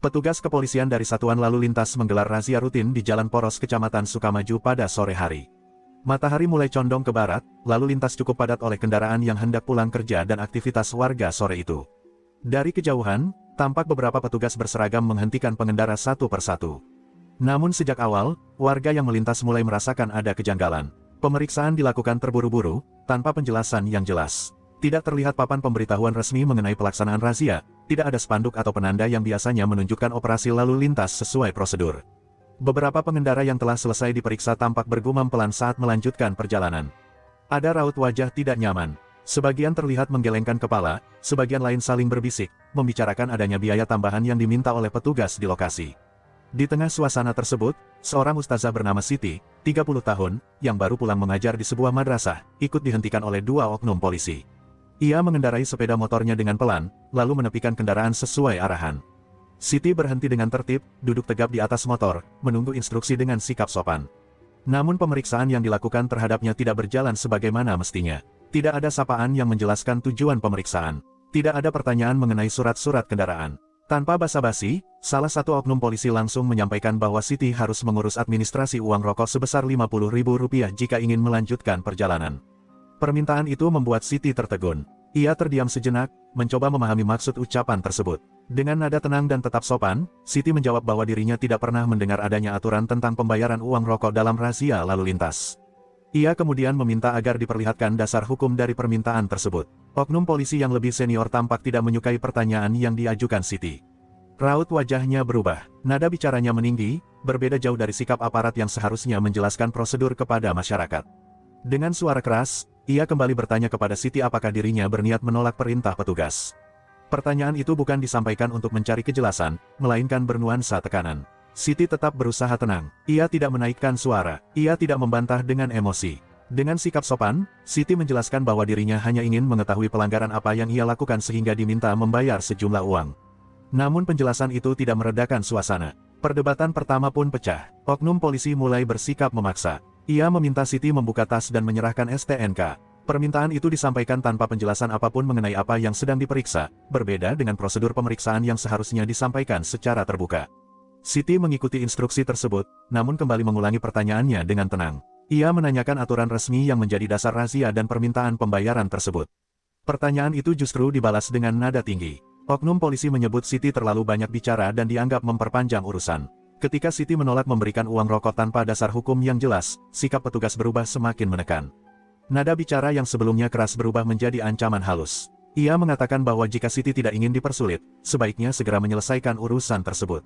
Petugas kepolisian dari Satuan Lalu Lintas menggelar razia rutin di Jalan Poros Kecamatan Sukamaju pada sore hari. Matahari mulai condong ke barat, lalu lintas cukup padat oleh kendaraan yang hendak pulang kerja dan aktivitas warga sore itu. Dari kejauhan, tampak beberapa petugas berseragam menghentikan pengendara satu persatu. Namun sejak awal, warga yang melintas mulai merasakan ada kejanggalan. Pemeriksaan dilakukan terburu-buru, tanpa penjelasan yang jelas. Tidak terlihat papan pemberitahuan resmi mengenai pelaksanaan razia, tidak ada spanduk atau penanda yang biasanya menunjukkan operasi lalu lintas sesuai prosedur. Beberapa pengendara yang telah selesai diperiksa tampak bergumam pelan saat melanjutkan perjalanan. Ada raut wajah tidak nyaman. Sebagian terlihat menggelengkan kepala, sebagian lain saling berbisik, membicarakan adanya biaya tambahan yang diminta oleh petugas di lokasi. Di tengah suasana tersebut, seorang ustazah bernama Siti, 30 tahun, yang baru pulang mengajar di sebuah madrasah, ikut dihentikan oleh dua oknum polisi. Ia mengendarai sepeda motornya dengan pelan, lalu menepikan kendaraan sesuai arahan. Siti berhenti dengan tertib, duduk tegap di atas motor, menunggu instruksi dengan sikap sopan. Namun pemeriksaan yang dilakukan terhadapnya tidak berjalan sebagaimana mestinya. Tidak ada sapaan yang menjelaskan tujuan pemeriksaan. Tidak ada pertanyaan mengenai surat-surat kendaraan. Tanpa basa-basi, salah satu oknum polisi langsung menyampaikan bahwa Siti harus mengurus administrasi uang rokok sebesar Rp50.000 jika ingin melanjutkan perjalanan. Permintaan itu membuat Siti tertegun. Ia terdiam sejenak, mencoba memahami maksud ucapan tersebut. Dengan nada tenang dan tetap sopan, Siti menjawab bahwa dirinya tidak pernah mendengar adanya aturan tentang pembayaran uang rokok dalam razia lalu lintas. Ia kemudian meminta agar diperlihatkan dasar hukum dari permintaan tersebut. Oknum polisi yang lebih senior tampak tidak menyukai pertanyaan yang diajukan Siti. Raut wajahnya berubah, nada bicaranya meninggi, berbeda jauh dari sikap aparat yang seharusnya menjelaskan prosedur kepada masyarakat. Dengan suara keras, ia kembali bertanya kepada Siti apakah dirinya berniat menolak perintah petugas. Pertanyaan itu bukan disampaikan untuk mencari kejelasan, melainkan bernuansa tekanan. Siti tetap berusaha tenang. Ia tidak menaikkan suara, ia tidak membantah dengan emosi. Dengan sikap sopan, Siti menjelaskan bahwa dirinya hanya ingin mengetahui pelanggaran apa yang ia lakukan sehingga diminta membayar sejumlah uang. Namun penjelasan itu tidak meredakan suasana. Perdebatan pertama pun pecah. Oknum polisi mulai bersikap memaksa. Ia meminta Siti membuka tas dan menyerahkan STNK. Permintaan itu disampaikan tanpa penjelasan apapun mengenai apa yang sedang diperiksa, berbeda dengan prosedur pemeriksaan yang seharusnya disampaikan secara terbuka. Siti mengikuti instruksi tersebut, namun kembali mengulangi pertanyaannya dengan tenang. Ia menanyakan aturan resmi yang menjadi dasar razia dan permintaan pembayaran tersebut. Pertanyaan itu justru dibalas dengan nada tinggi. Oknum polisi menyebut Siti terlalu banyak bicara dan dianggap memperpanjang urusan. Ketika Siti menolak memberikan uang rokok tanpa dasar hukum yang jelas, sikap petugas berubah semakin menekan. Nada bicara yang sebelumnya keras berubah menjadi ancaman halus. Ia mengatakan bahwa jika Siti tidak ingin dipersulit, sebaiknya segera menyelesaikan urusan tersebut.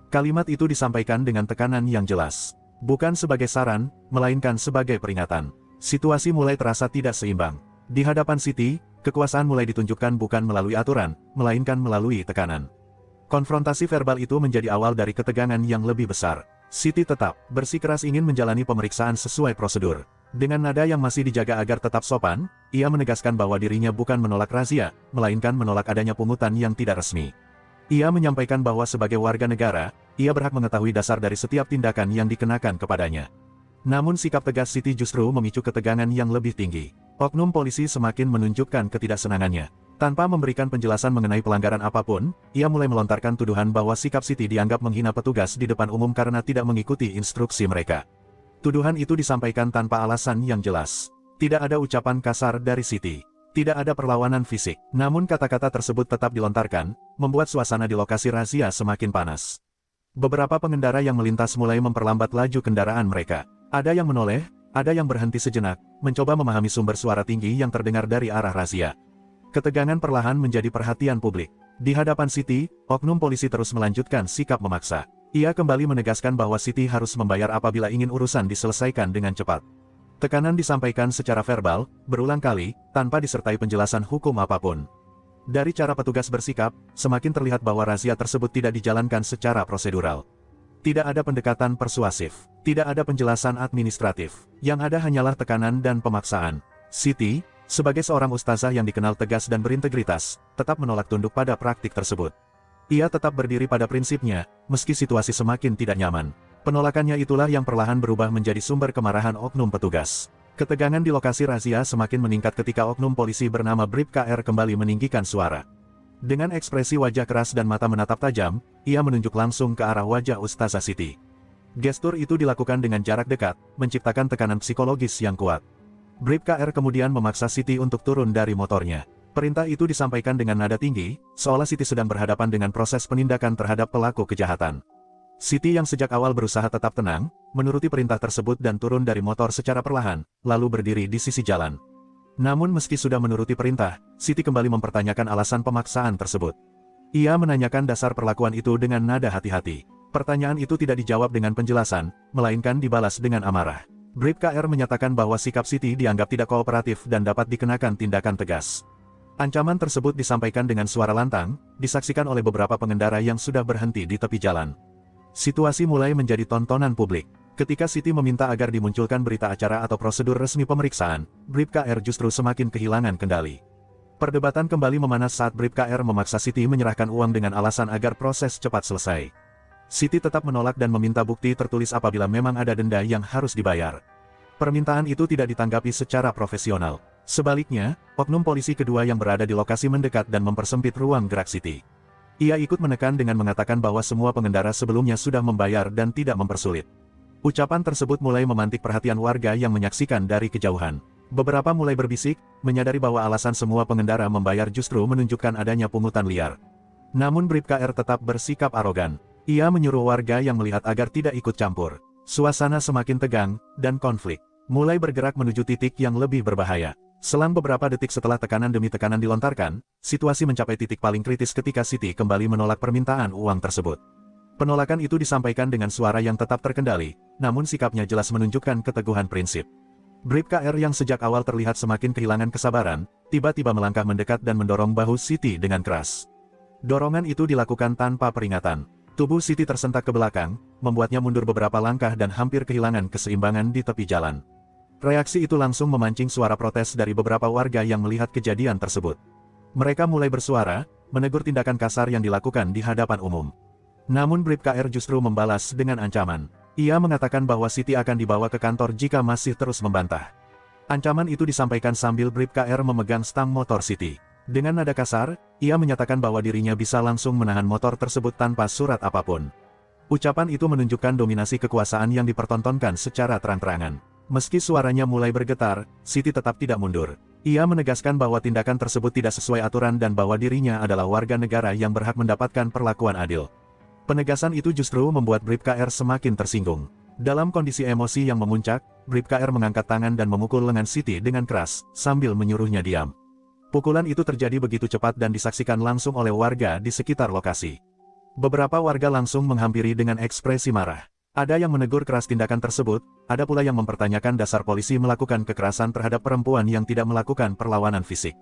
Kalimat itu disampaikan dengan tekanan yang jelas. Bukan sebagai saran, melainkan sebagai peringatan. Situasi mulai terasa tidak seimbang. Di hadapan Siti, kekuasaan mulai ditunjukkan bukan melalui aturan, melainkan melalui tekanan. Konfrontasi verbal itu menjadi awal dari ketegangan yang lebih besar. Siti tetap bersikeras ingin menjalani pemeriksaan sesuai prosedur. Dengan nada yang masih dijaga agar tetap sopan, ia menegaskan bahwa dirinya bukan menolak razia, melainkan menolak adanya pungutan yang tidak resmi. Ia menyampaikan bahwa sebagai warga negara, ia berhak mengetahui dasar dari setiap tindakan yang dikenakan kepadanya. Namun sikap tegas Siti justru memicu ketegangan yang lebih tinggi. Oknum polisi semakin menunjukkan ketidaksenangannya. Tanpa memberikan penjelasan mengenai pelanggaran apapun, ia mulai melontarkan tuduhan bahwa sikap Siti dianggap menghina petugas di depan umum karena tidak mengikuti instruksi mereka. Tuduhan itu disampaikan tanpa alasan yang jelas. Tidak ada ucapan kasar dari Siti. Tidak ada perlawanan fisik. Namun kata-kata tersebut tetap dilontarkan, membuat suasana di lokasi razia semakin panas. Beberapa pengendara yang melintas mulai memperlambat laju kendaraan mereka. Ada yang menoleh, ada yang berhenti sejenak, mencoba memahami sumber suara tinggi yang terdengar dari arah razia. Ketegangan perlahan menjadi perhatian publik. Di hadapan Siti, oknum polisi terus melanjutkan sikap memaksa. Ia kembali menegaskan bahwa Siti harus membayar apabila ingin urusan diselesaikan dengan cepat. Tekanan disampaikan secara verbal, berulang kali, tanpa disertai penjelasan hukum apapun. Dari cara petugas bersikap, semakin terlihat bahwa razia tersebut tidak dijalankan secara prosedural. Tidak ada pendekatan persuasif, tidak ada penjelasan administratif. Yang ada hanyalah tekanan dan pemaksaan. Siti, sebagai seorang ustazah yang dikenal tegas dan berintegritas, tetap menolak tunduk pada praktik tersebut. Ia tetap berdiri pada prinsipnya, meski situasi semakin tidak nyaman. Penolakannya itulah yang perlahan berubah menjadi sumber kemarahan oknum petugas. Ketegangan di lokasi razia semakin meningkat ketika oknum polisi bernama Bribka R kembali meninggikan suara. Dengan ekspresi wajah keras dan mata menatap tajam, ia menunjuk langsung ke arah wajah Ustazah Siti. Gestur itu dilakukan dengan jarak dekat, menciptakan tekanan psikologis yang kuat. Bribka R kemudian memaksa Siti untuk turun dari motornya. Perintah itu disampaikan dengan nada tinggi, seolah Siti sedang berhadapan dengan proses penindakan terhadap pelaku kejahatan. Siti yang sejak awal berusaha tetap tenang, menuruti perintah tersebut dan turun dari motor secara perlahan, lalu berdiri di sisi jalan. Namun meski sudah menuruti perintah, Siti kembali mempertanyakan alasan pemaksaan tersebut. Ia menanyakan dasar perlakuan itu dengan nada hati-hati. Pertanyaan itu tidak dijawab dengan penjelasan, melainkan dibalas dengan amarah. Bribka R menyatakan bahwa sikap Siti dianggap tidak kooperatif dan dapat dikenakan tindakan tegas. Ancaman tersebut disampaikan dengan suara lantang, disaksikan oleh beberapa pengendara yang sudah berhenti di tepi jalan. Situasi mulai menjadi tontonan publik. Ketika Siti meminta agar dimunculkan berita acara atau prosedur resmi pemeriksaan, Bribka R justru semakin kehilangan kendali. Perdebatan kembali memanas saat Bribka R memaksa Siti menyerahkan uang dengan alasan agar proses cepat selesai. Siti tetap menolak dan meminta bukti tertulis apabila memang ada denda yang harus dibayar. Permintaan itu tidak ditanggapi secara profesional. Sebaliknya, oknum polisi kedua yang berada di lokasi mendekat dan mempersempit ruang gerak Siti. Ia ikut menekan dengan mengatakan bahwa semua pengendara sebelumnya sudah membayar dan tidak mempersulit. Ucapan tersebut mulai memantik perhatian warga yang menyaksikan dari kejauhan. Beberapa mulai berbisik, menyadari bahwa alasan semua pengendara membayar justru menunjukkan adanya pungutan liar. Namun Bribka R tetap bersikap arogan. Ia menyuruh warga yang melihat agar tidak ikut campur. Suasana semakin tegang, dan konflik mulai bergerak menuju titik yang lebih berbahaya. Selang beberapa detik setelah tekanan demi tekanan dilontarkan, situasi mencapai titik paling kritis ketika Siti kembali menolak permintaan uang tersebut. Penolakan itu disampaikan dengan suara yang tetap terkendali, namun sikapnya jelas menunjukkan keteguhan prinsip. Bribka R yang sejak awal terlihat semakin kehilangan kesabaran, tiba-tiba melangkah mendekat dan mendorong bahu Siti dengan keras. Dorongan itu dilakukan tanpa peringatan. Tubuh Siti tersentak ke belakang, membuatnya mundur beberapa langkah dan hampir kehilangan keseimbangan di tepi jalan. Reaksi itu langsung memancing suara protes dari beberapa warga yang melihat kejadian tersebut. Mereka mulai bersuara, menegur tindakan kasar yang dilakukan di hadapan umum. Namun Bribka R justru membalas dengan ancaman. Ia mengatakan bahwa Siti akan dibawa ke kantor jika masih terus membantah. Ancaman itu disampaikan sambil Bribka R memegang stang motor Siti. Dengan nada kasar, ia menyatakan bahwa dirinya bisa langsung menahan motor tersebut tanpa surat apapun. Ucapan itu menunjukkan dominasi kekuasaan yang dipertontonkan secara terang-terangan. Meski suaranya mulai bergetar, Siti tetap tidak mundur. Ia menegaskan bahwa tindakan tersebut tidak sesuai aturan dan bahwa dirinya adalah warga negara yang berhak mendapatkan perlakuan adil. Penegasan itu justru membuat Bribka R semakin tersinggung. Dalam kondisi emosi yang memuncak, Bribka R mengangkat tangan dan memukul lengan Siti dengan keras, sambil menyuruhnya diam. Pukulan itu terjadi begitu cepat dan disaksikan langsung oleh warga di sekitar lokasi. Beberapa warga langsung menghampiri dengan ekspresi marah. Ada yang menegur keras tindakan tersebut, ada pula yang mempertanyakan dasar polisi melakukan kekerasan terhadap perempuan yang tidak melakukan perlawanan fisik.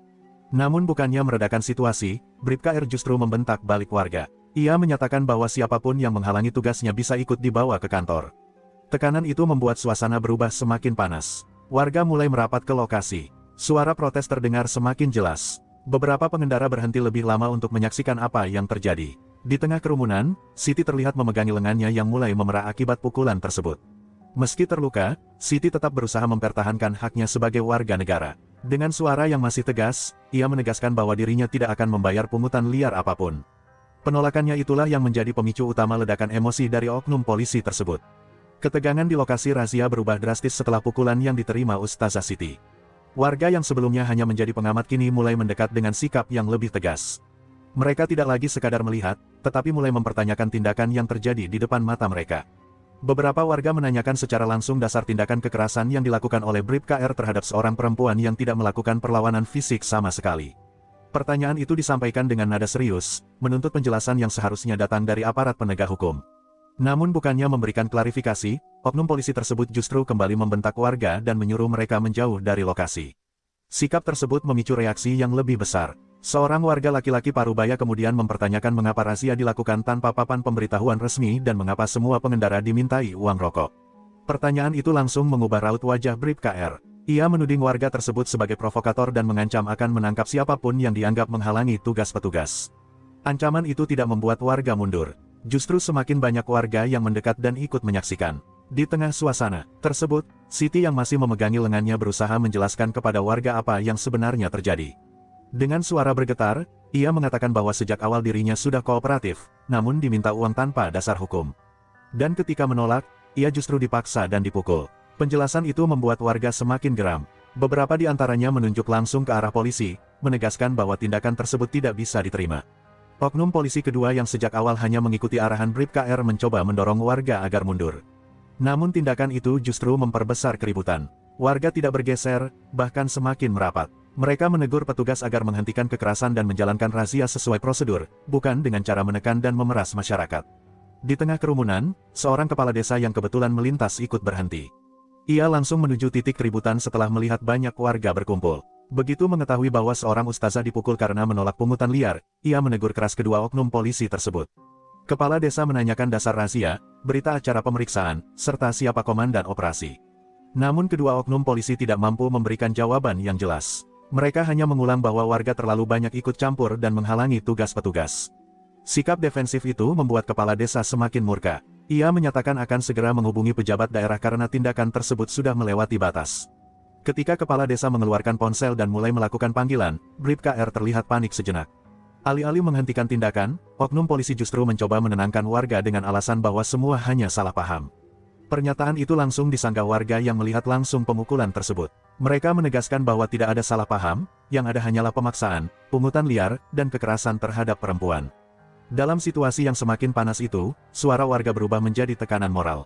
Namun bukannya meredakan situasi, Bribka R justru membentak balik warga. Ia menyatakan bahwa siapapun yang menghalangi tugasnya bisa ikut dibawa ke kantor. Tekanan itu membuat suasana berubah semakin panas. Warga mulai merapat ke lokasi. Suara protes terdengar semakin jelas. Beberapa pengendara berhenti lebih lama untuk menyaksikan apa yang terjadi. Di tengah kerumunan, Siti terlihat memegangi lengannya yang mulai memerah akibat pukulan tersebut. Meski terluka, Siti tetap berusaha mempertahankan haknya sebagai warga negara. Dengan suara yang masih tegas, ia menegaskan bahwa dirinya tidak akan membayar pungutan liar apapun. Penolakannya itulah yang menjadi pemicu utama ledakan emosi dari oknum polisi tersebut. Ketegangan di lokasi razia berubah drastis setelah pukulan yang diterima Ustazah Siti. Warga yang sebelumnya hanya menjadi pengamat kini mulai mendekat dengan sikap yang lebih tegas. Mereka tidak lagi sekadar melihat, tetapi mulai mempertanyakan tindakan yang terjadi di depan mata mereka. Beberapa warga menanyakan secara langsung dasar tindakan kekerasan yang dilakukan oleh Bribka R terhadap seorang perempuan yang tidak melakukan perlawanan fisik sama sekali. Pertanyaan itu disampaikan dengan nada serius, menuntut penjelasan yang seharusnya datang dari aparat penegak hukum. Namun bukannya memberikan klarifikasi, oknum polisi tersebut justru kembali membentak warga dan menyuruh mereka menjauh dari lokasi. Sikap tersebut memicu reaksi yang lebih besar. Seorang warga laki-laki Parubaya kemudian mempertanyakan mengapa razia dilakukan tanpa papan pemberitahuan resmi dan mengapa semua pengendara dimintai uang rokok. Pertanyaan itu langsung mengubah raut wajah Bribka R. Ia menuding warga tersebut sebagai provokator dan mengancam akan menangkap siapapun yang dianggap menghalangi tugas petugas. Ancaman itu tidak membuat warga mundur. Justru semakin banyak warga yang mendekat dan ikut menyaksikan. Di tengah suasana tersebut, Siti yang masih memegangi lengannya berusaha menjelaskan kepada warga apa yang sebenarnya terjadi. Dengan suara bergetar, ia mengatakan bahwa sejak awal dirinya sudah kooperatif, namun diminta uang tanpa dasar hukum. Dan ketika menolak, ia justru dipaksa dan dipukul. Penjelasan itu membuat warga semakin geram. Beberapa di antaranya menunjuk langsung ke arah polisi, menegaskan bahwa tindakan tersebut tidak bisa diterima. Oknum polisi kedua yang sejak awal hanya mengikuti arahan Bribka R mencoba mendorong warga agar mundur. Namun tindakan itu justru memperbesar keributan. Warga tidak bergeser, bahkan semakin merapat. Mereka menegur petugas agar menghentikan kekerasan dan menjalankan razia sesuai prosedur, bukan dengan cara menekan dan memeras masyarakat. Di tengah kerumunan, seorang kepala desa yang kebetulan melintas ikut berhenti. Ia langsung menuju titik keributan setelah melihat banyak warga berkumpul. Begitu mengetahui bahwa seorang ustazah dipukul karena menolak pungutan liar, ia menegur keras kedua oknum polisi tersebut. Kepala desa menanyakan dasar razia, berita acara pemeriksaan, serta siapa komandan operasi. Namun kedua oknum polisi tidak mampu memberikan jawaban yang jelas. Mereka hanya mengulang bahwa warga terlalu banyak ikut campur dan menghalangi tugas petugas. Sikap defensif itu membuat kepala desa semakin murka. Ia menyatakan akan segera menghubungi pejabat daerah karena tindakan tersebut sudah melewati batas. Ketika kepala desa mengeluarkan ponsel dan mulai melakukan panggilan, Bribka R terlihat panik sejenak. Alih-alih menghentikan tindakan, oknum polisi justru mencoba menenangkan warga dengan alasan bahwa semua hanya salah paham. Pernyataan itu langsung disanggah warga yang melihat langsung pemukulan tersebut. Mereka menegaskan bahwa tidak ada salah paham, yang ada hanyalah pemaksaan, pungutan liar, dan kekerasan terhadap perempuan. Dalam situasi yang semakin panas itu, suara warga berubah menjadi tekanan moral.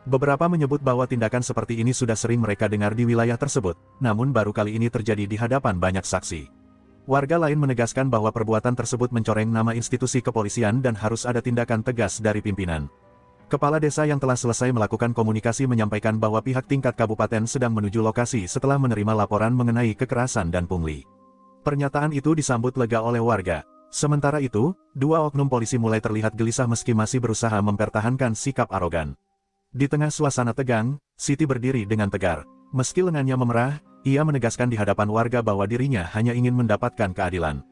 Beberapa menyebut bahwa tindakan seperti ini sudah sering mereka dengar di wilayah tersebut, namun baru kali ini terjadi di hadapan banyak saksi. Warga lain menegaskan bahwa perbuatan tersebut mencoreng nama institusi kepolisian dan harus ada tindakan tegas dari pimpinan. Kepala desa yang telah selesai melakukan komunikasi menyampaikan bahwa pihak tingkat kabupaten sedang menuju lokasi setelah menerima laporan mengenai kekerasan dan pungli. Pernyataan itu disambut lega oleh warga. Sementara itu, dua oknum polisi mulai terlihat gelisah meski masih berusaha mempertahankan sikap arogan. Di tengah suasana tegang, Siti berdiri dengan tegar. Meski lengannya memerah, ia menegaskan di hadapan warga bahwa dirinya hanya ingin mendapatkan keadilan.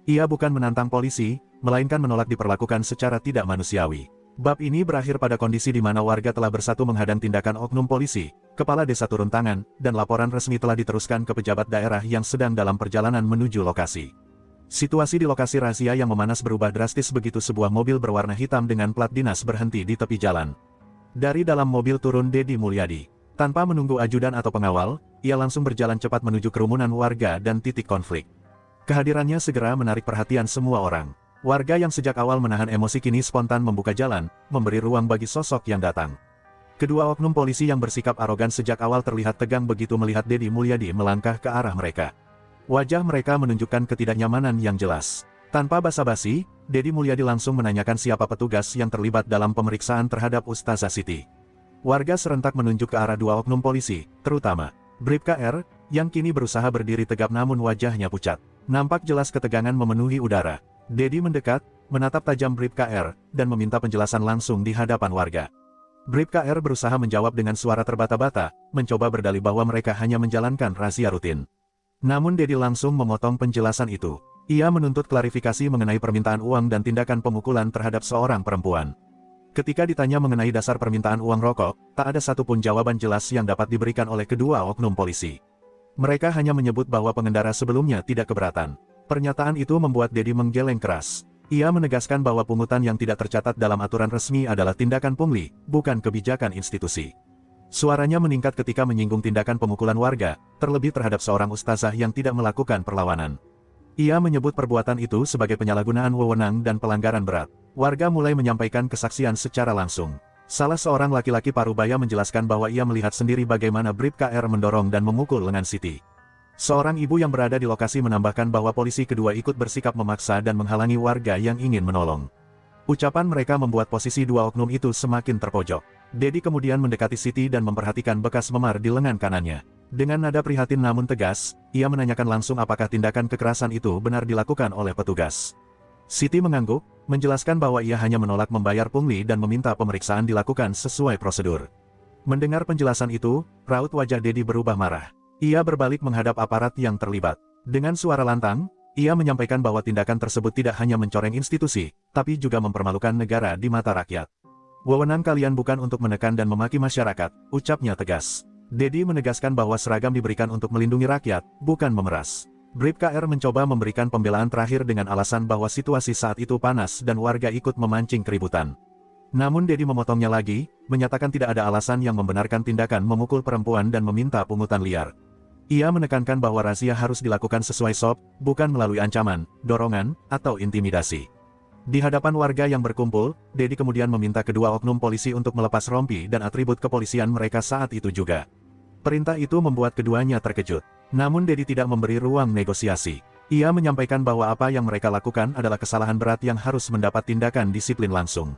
Ia bukan menantang polisi, melainkan menolak diperlakukan secara tidak manusiawi. Bab ini berakhir pada kondisi di mana warga telah bersatu menghadang tindakan oknum polisi, kepala desa turun tangan, dan laporan resmi telah diteruskan ke pejabat daerah yang sedang dalam perjalanan menuju lokasi. Situasi di lokasi razia yang memanas berubah drastis begitu sebuah mobil berwarna hitam dengan plat dinas berhenti di tepi jalan. Dari dalam mobil turun Dedi Mulyadi. Tanpa menunggu ajudan atau pengawal, ia langsung berjalan cepat menuju kerumunan warga dan titik konflik. Kehadirannya segera menarik perhatian semua orang. Warga yang sejak awal menahan emosi kini spontan membuka jalan, memberi ruang bagi sosok yang datang. Kedua oknum polisi yang bersikap arogan sejak awal terlihat tegang begitu melihat Dedi Mulyadi melangkah ke arah mereka. Wajah mereka menunjukkan ketidaknyamanan yang jelas. Tanpa basa-basi, Dedi Mulyadi langsung menanyakan siapa petugas yang terlibat dalam pemeriksaan terhadap Ustazah Siti. Warga serentak menunjuk ke arah dua oknum polisi, terutama Bribka R, yang kini berusaha berdiri tegap namun wajahnya pucat. Nampak jelas ketegangan memenuhi udara. Dedi mendekat, menatap tajam Bribka R, dan meminta penjelasan langsung di hadapan warga. Bribka R berusaha menjawab dengan suara terbata-bata, mencoba berdalih bahwa mereka hanya menjalankan razia rutin. Namun Dedi langsung memotong penjelasan itu. Ia menuntut klarifikasi mengenai permintaan uang dan tindakan pemukulan terhadap seorang perempuan. Ketika ditanya mengenai dasar permintaan uang rokok, tak ada satupun jawaban jelas yang dapat diberikan oleh kedua oknum polisi. Mereka hanya menyebut bahwa pengendara sebelumnya tidak keberatan. Pernyataan itu membuat Dedi menggeleng keras. Ia menegaskan bahwa pungutan yang tidak tercatat dalam aturan resmi adalah tindakan pungli, bukan kebijakan institusi. Suaranya meningkat ketika menyinggung tindakan pemukulan warga, terlebih terhadap seorang ustazah yang tidak melakukan perlawanan. Ia menyebut perbuatan itu sebagai penyalahgunaan wewenang dan pelanggaran berat. Warga mulai menyampaikan kesaksian secara langsung. Salah seorang laki-laki parubaya menjelaskan bahwa ia melihat sendiri bagaimana Bribka R mendorong dan memukul lengan Siti. Seorang ibu yang berada di lokasi menambahkan bahwa polisi kedua ikut bersikap memaksa dan menghalangi warga yang ingin menolong. Ucapan mereka membuat posisi dua oknum itu semakin terpojok. Dedi kemudian mendekati Siti dan memperhatikan bekas memar di lengan kanannya. Dengan nada prihatin namun tegas, ia menanyakan langsung apakah tindakan kekerasan itu benar dilakukan oleh petugas. Siti mengangguk, menjelaskan bahwa ia hanya menolak membayar pungli dan meminta pemeriksaan dilakukan sesuai prosedur. Mendengar penjelasan itu, raut wajah Dedi berubah marah. Ia berbalik menghadap aparat yang terlibat. Dengan suara lantang, ia menyampaikan bahwa tindakan tersebut tidak hanya mencoreng institusi, tapi juga mempermalukan negara di mata rakyat. Wewenang kalian bukan untuk menekan dan memaki masyarakat, ucapnya tegas. Dedi menegaskan bahwa seragam diberikan untuk melindungi rakyat, bukan memeras. Bribka R mencoba memberikan pembelaan terakhir dengan alasan bahwa situasi saat itu panas dan warga ikut memancing keributan. Namun Dedi memotongnya lagi, menyatakan tidak ada alasan yang membenarkan tindakan memukul perempuan dan meminta pungutan liar. Ia menekankan bahwa razia harus dilakukan sesuai SOP, bukan melalui ancaman, dorongan, atau intimidasi. Di hadapan warga yang berkumpul, Dedi kemudian meminta kedua oknum polisi untuk melepas rompi dan atribut kepolisian mereka saat itu juga. Perintah itu membuat keduanya terkejut. Namun Dedi tidak memberi ruang negosiasi. Ia menyampaikan bahwa apa yang mereka lakukan adalah kesalahan berat yang harus mendapat tindakan disiplin langsung.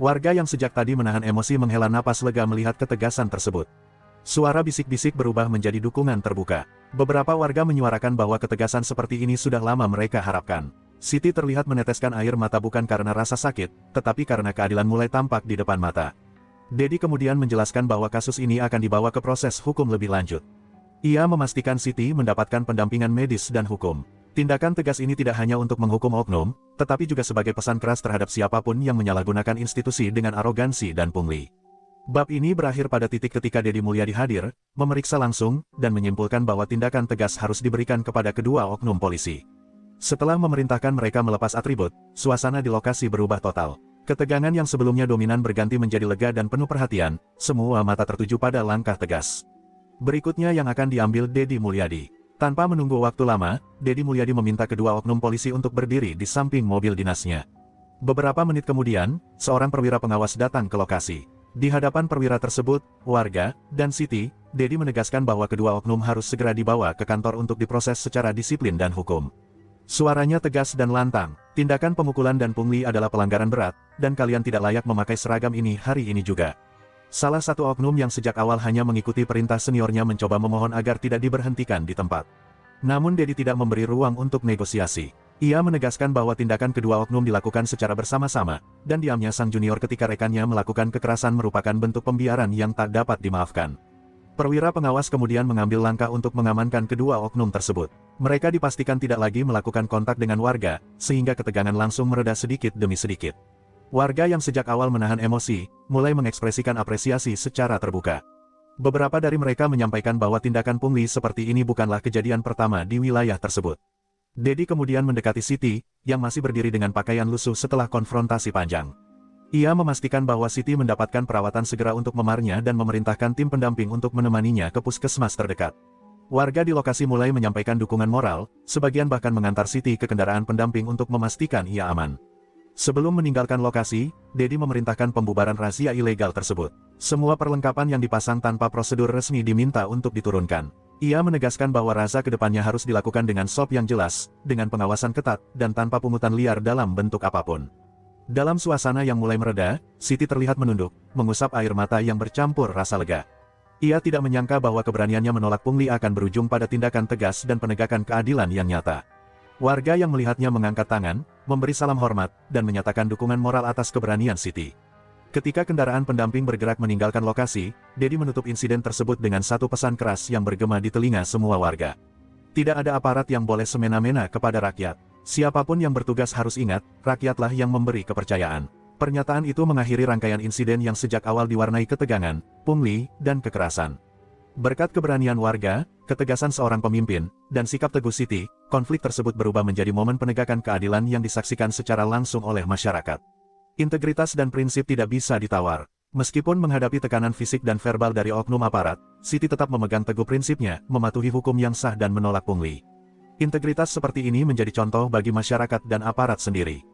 Warga yang sejak tadi menahan emosi menghela napas lega melihat ketegasan tersebut. Suara bisik-bisik berubah menjadi dukungan terbuka. Beberapa warga menyuarakan bahwa ketegasan seperti ini sudah lama mereka harapkan. Siti terlihat meneteskan air mata bukan karena rasa sakit, tetapi karena keadilan mulai tampak di depan mata. Dedi kemudian menjelaskan bahwa kasus ini akan dibawa ke proses hukum lebih lanjut. Ia memastikan Siti mendapatkan pendampingan medis dan hukum. Tindakan tegas ini tidak hanya untuk menghukum oknum, tetapi juga sebagai pesan keras terhadap siapapun yang menyalahgunakan institusi dengan arogansi dan pungli. Bab ini berakhir pada titik ketika Dedi Mulyadi hadir, memeriksa langsung, dan menyimpulkan bahwa tindakan tegas harus diberikan kepada kedua oknum polisi. Setelah memerintahkan mereka melepas atribut, suasana di lokasi berubah total. Ketegangan yang sebelumnya dominan berganti menjadi lega dan penuh perhatian, semua mata tertuju pada langkah tegas. Berikutnya yang akan diambil Dedi Mulyadi. Tanpa menunggu waktu lama, Dedi Mulyadi meminta kedua oknum polisi untuk berdiri di samping mobil dinasnya. Beberapa menit kemudian, seorang perwira pengawas datang ke lokasi. Di hadapan perwira tersebut, warga, dan Siti, Dedi menegaskan bahwa kedua oknum harus segera dibawa ke kantor untuk diproses secara disiplin dan hukum. Suaranya tegas dan lantang, tindakan pemukulan dan pungli adalah pelanggaran berat, dan kalian tidak layak memakai seragam ini hari ini juga. Salah satu oknum yang sejak awal hanya mengikuti perintah seniornya mencoba memohon agar tidak diberhentikan di tempat. Namun Dedi tidak memberi ruang untuk negosiasi. Ia menegaskan bahwa tindakan kedua oknum dilakukan secara bersama-sama, dan diamnya sang junior ketika rekannya melakukan kekerasan merupakan bentuk pembiaran yang tak dapat dimaafkan. Perwira pengawas kemudian mengambil langkah untuk mengamankan kedua oknum tersebut. Mereka dipastikan tidak lagi melakukan kontak dengan warga, sehingga ketegangan langsung mereda sedikit demi sedikit. Warga yang sejak awal menahan emosi, mulai mengekspresikan apresiasi secara terbuka. Beberapa dari mereka menyampaikan bahwa tindakan pungli seperti ini bukanlah kejadian pertama di wilayah tersebut. Dedi kemudian mendekati Siti, yang masih berdiri dengan pakaian lusuh setelah konfrontasi panjang. Ia memastikan bahwa Siti mendapatkan perawatan segera untuk memarnya dan memerintahkan tim pendamping untuk menemaninya ke puskesmas terdekat. Warga di lokasi mulai menyampaikan dukungan moral, sebagian bahkan mengantar Siti ke kendaraan pendamping untuk memastikan ia aman. Sebelum meninggalkan lokasi, Dedi memerintahkan pembubaran razia ilegal tersebut. Semua perlengkapan yang dipasang tanpa prosedur resmi diminta untuk diturunkan. Ia menegaskan bahwa razia kedepannya harus dilakukan dengan SOP yang jelas, dengan pengawasan ketat, dan tanpa pungutan liar dalam bentuk apapun. Dalam suasana yang mulai mereda, Siti terlihat menunduk, mengusap air mata yang bercampur rasa lega. Ia tidak menyangka bahwa keberaniannya menolak pungli akan berujung pada tindakan tegas dan penegakan keadilan yang nyata. Warga yang melihatnya mengangkat tangan, memberi salam hormat, dan menyatakan dukungan moral atas keberanian Siti. Ketika kendaraan pendamping bergerak meninggalkan lokasi, Dedi menutup insiden tersebut dengan satu pesan keras yang bergema di telinga semua warga. Tidak ada aparat yang boleh semena-mena kepada rakyat. Siapapun yang bertugas harus ingat, rakyatlah yang memberi kepercayaan. Pernyataan itu mengakhiri rangkaian insiden yang sejak awal diwarnai ketegangan, pungli, dan kekerasan. Berkat keberanian warga, ketegasan seorang pemimpin, dan sikap teguh Siti, konflik tersebut berubah menjadi momen penegakan keadilan yang disaksikan secara langsung oleh masyarakat. Integritas dan prinsip tidak bisa ditawar. Meskipun menghadapi tekanan fisik dan verbal dari oknum aparat, Siti tetap memegang teguh prinsipnya, mematuhi hukum yang sah dan menolak pungli. Integritas seperti ini menjadi contoh bagi masyarakat dan aparat sendiri.